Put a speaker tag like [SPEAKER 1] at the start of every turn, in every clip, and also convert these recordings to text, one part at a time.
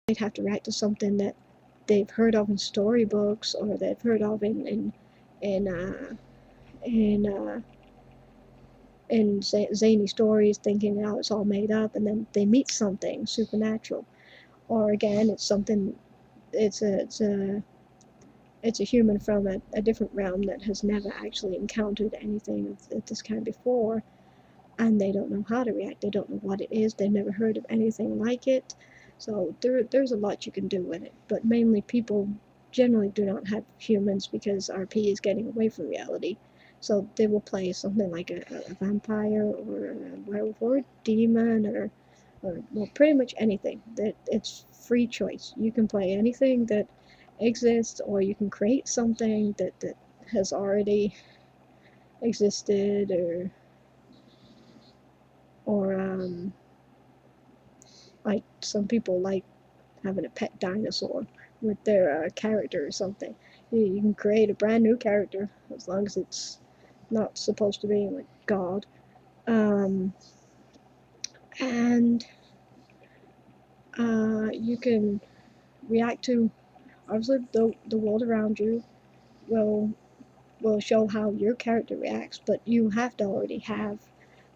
[SPEAKER 1] they'd have to react to something that they've heard of in storybooks, or they've heard of in in zany stories, thinking now it's all made up, and then they meet something supernatural, or again it's something, it's a human from a different realm that has never actually encountered anything of this kind before, and they don't know how to react. They don't know what it is. They've never heard of anything like it. So there's a lot you can do with it. But mainly people generally do not have humans because RP is getting away from reality. So they will play something like a vampire or a werewolf or a demon or well, pretty much anything. That it's free choice. You can play anything that exists, or you can create something that has already existed, or like some people like having a pet dinosaur with their character or something. You can create a brand new character as long as it's not supposed to be like God. Um, and you can react to, obviously the world around you will will show how your character reacts, but you have to already have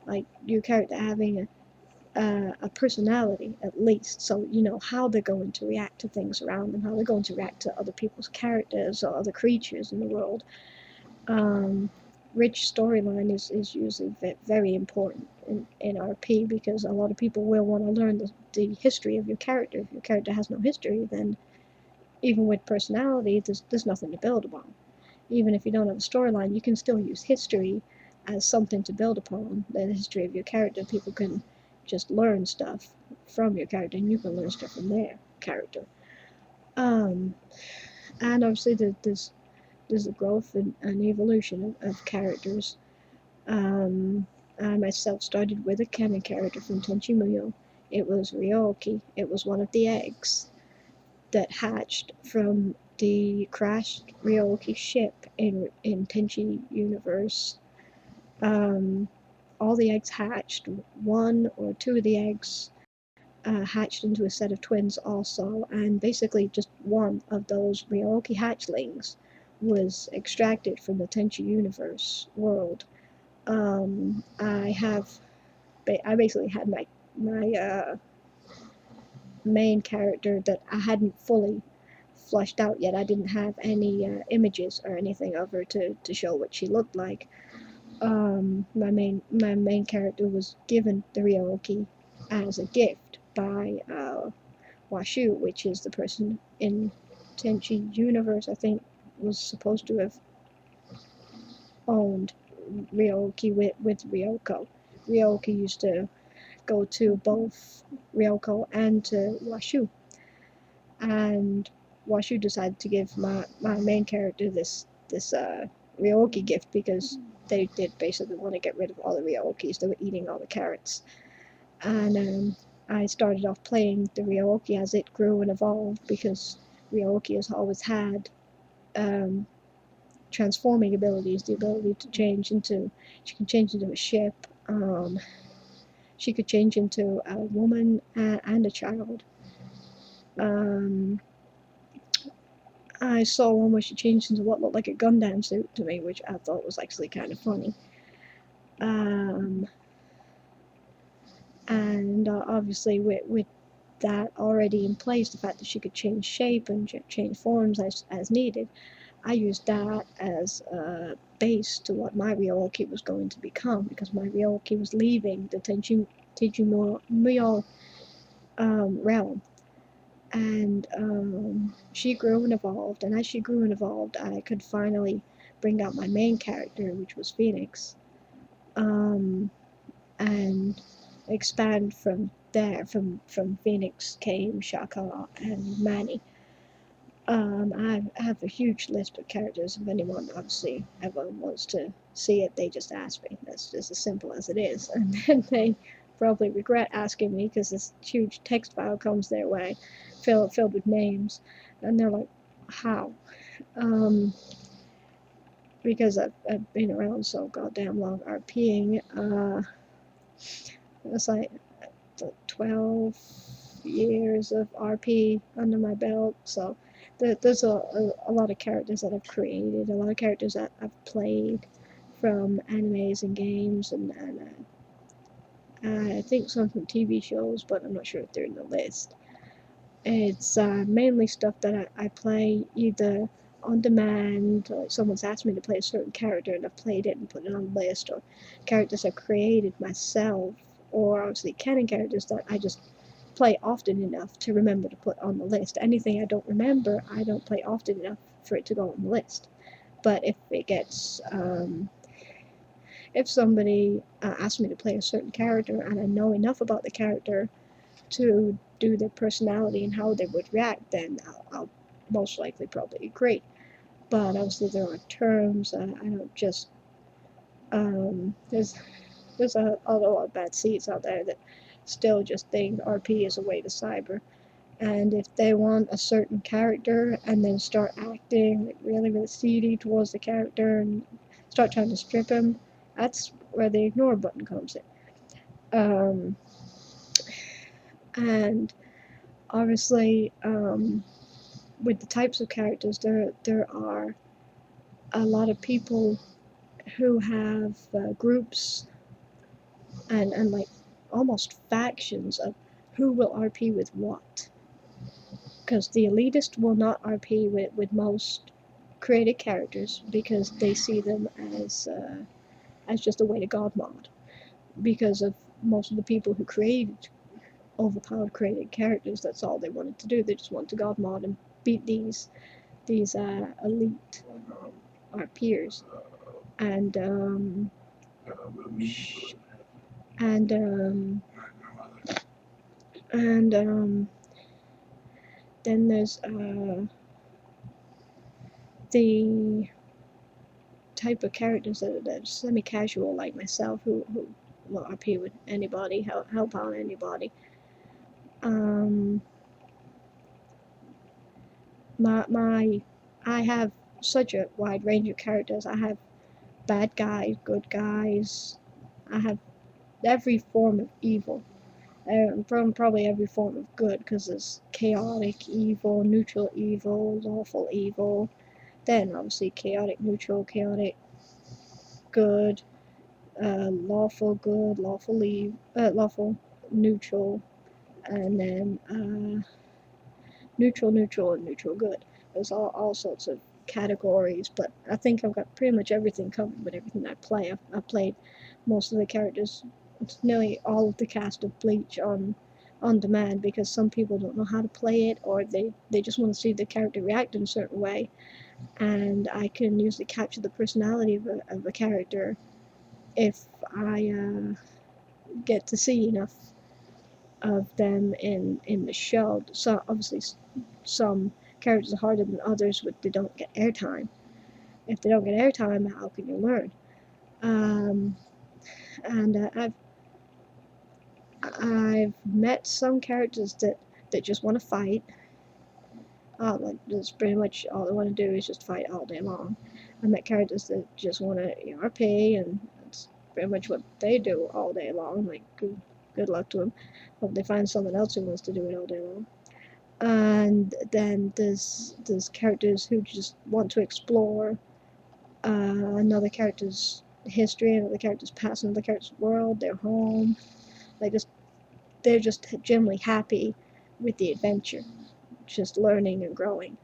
[SPEAKER 1] like your character having a personality at least, so you know how they're going to react to things around them, how they're going to react to other people's characters or other creatures in the world. Um, Rich storyline is usually very important in RP, because a lot of people will want to learn the history of your character. If your character has no history, then even with personality, there's nothing to build upon. Even if you don't have a storyline, you can still use history as something to build upon. The history of your character, people can just learn stuff from your character, and you can learn stuff from their character. Um, and obviously, there's a growth and evolution of characters. I myself started with a canon character from Tenchi Muyo. It was Ryoki. It was one of the eggs that hatched from the crashed Ryoki ship in Tenchi universe. All the eggs hatched. One or two of the eggs hatched into a set of twins also, and basically just one of those Ryoki hatchlings was extracted from the Tenchi universe world. I basically had my main character that I hadn't fully fleshed out yet. I didn't have any images or anything of her to show what she looked like. My main character was given the Ryoki as a gift by Washu, which is the person in Tenchi universe I think was supposed to have owned Ryoki with Ryoko. Ryoki used to go to both Ryoko and to Washu, and Washu decided to give my main character this Ryoki gift because they did basically want to get rid of all the Ryokis. They were eating all the carrots, and I started off playing the Ryoki as it grew and evolved, because Ryoki has always had um, transforming abilities, the ability to change into, she can change into a ship, she could change into a woman and a child. I saw one where she changed into what looked like a Gundam suit to me, which I thought was actually kind of funny. And obviously with that already in place, the fact that she could change shape and change forms as needed, I used that as a base to what my Ryoki was going to become, because my Ryoki was leaving the Tenchi Muyo realm. And she grew and evolved, and as she grew and evolved, I could finally bring out my main character, which was Phoenix, and expand from there. From Phoenix came Shaka and Manny. I have a huge list of characters. If anyone obviously ever wants to see it, they just ask me. That's just as simple as it is. And then they probably regret asking me, because this huge text file comes their way, filled with names, and they're like, "How?" Because I've been around so goddamn long RPing. It's like 12 years of RP under my belt, so there's a lot of characters that I've created, a lot of characters that I've played from animes and games, and I think some from TV shows, but I'm not sure if they're in the list. It's mainly stuff that I play either on demand, or someone's asked me to play a certain character and I've played it and put it on the list, or characters I created myself, or obviously canon characters that I just play often enough to remember to put on the list. Anything I don't remember, I don't play often enough for it to go on the list. But if it gets, if somebody asks me to play a certain character and I know enough about the character to do their personality and how they would react, then I'll most likely probably agree. But obviously there are terms. I don't just there's a lot of bad seeds out there that still just think RP is a way to cyber. And if they want a certain character and then start acting like really, really seedy towards the character and start trying to strip him, that's where the ignore button comes in. And obviously, with the types of characters, there are a lot of people who have groups and like almost factions of who will RP with what. Because the elitist will not RP with most created characters because they see them as just a way to god mod. Because of most of the people who created overpowered created characters, that's all they wanted to do. They just wanted to god mod and beat these elite RPers. And and then there's the type of characters that are semi-casual like myself who will RP with anybody, help out anybody. I have such a wide range of characters. I have bad guys, good guys. I have every form of evil. From probably every form of good, because there's chaotic evil, neutral evil, lawful evil. Then obviously chaotic neutral, chaotic good, lawful good, lawful neutral, and then neutral neutral and neutral good. There's all sorts of categories, but I think I've got pretty much everything covered with everything I play. I've played most of the characters, nearly all of the cast of Bleach on demand, because some people don't know how to play it, or they just want to see the character react in a certain way, and I can usually capture the personality of a character if I get to see enough of them in the show. So obviously some characters are harder than others, but they don't get airtime. If they don't get airtime, how can you learn? And I've met some characters that just want to fight. Like that's pretty much all they want to do is just fight all day long. I met characters that just want to RP, and that's pretty much what they do all day long. Like good luck to them. Hope they find someone else who wants to do it all day long. And then there's characters who just want to explore another character's history, another character's past, another character's world, their home. Like they're just generally happy with the adventure, just learning and growing.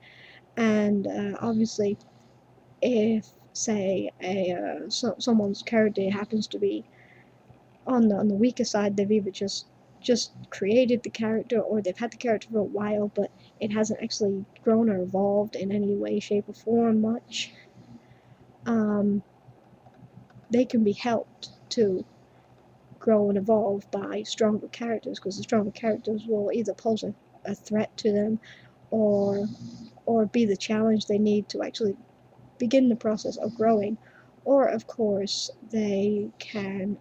[SPEAKER 1] And obviously, if say someone's character happens to be on the weaker side, they've either just created the character, or they've had the character for a while, but it hasn't actually grown or evolved in any way, shape, or form much. They can be helped to grow and evolve by stronger characters, because the stronger characters will either pose a threat to them, or be the challenge they need to actually begin the process of growing. Or of course they can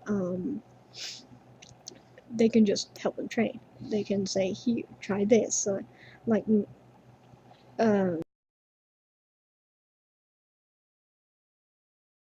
[SPEAKER 1] just help them train. They can say, here, try this. Like